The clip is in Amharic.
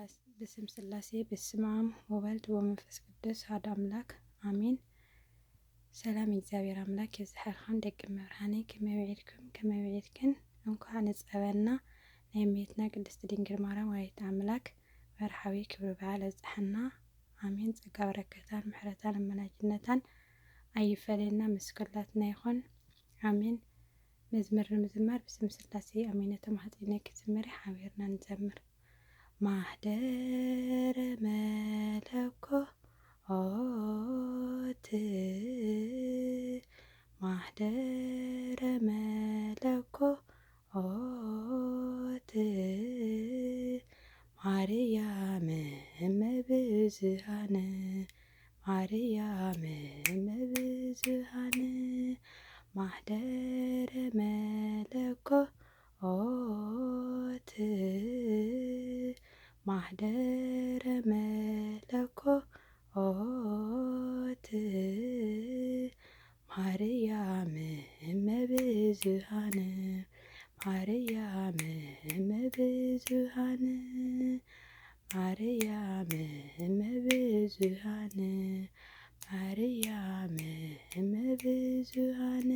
በስም ስላሴ በስመ አብ ወወልድ ወመንፈስ ቅዱስ አሐዱ አምላክ አሜን። ሰላም እግዚአብሔር አምላክ የዝሓርካን ደቂ መብርሃኔ ከመይ ውዒልኩም ከመይ ውዒልክን እንኳን ንፀበና ናይ እሜትና ቅድስት ድንግል ማርያም ወላዲተ አምላክ መርሓዊ ክብሪ በዓል ኣብፅሐና አሜን። ጸጋ በረከታን ምሕረታን አማላጅነታን አይፈለና መስቀላትና ይኹን አሜን። መዝሙር ንምዝማር በስም ስላሴ አሜን ተማህፀነ ክዝምር ሓቢርና ንዘምር። ማህደረ መለኮት ማህደረ መለኮት ማርያም እመብዙኃን ማርያም እመብዙኃን ማህደረ መለኮት ማህደረ መለኮት ማርያም እመብዙኃን ማርያም እመብዙኃን ማርያም እመብዙኃን ማርያም እመብዙኃን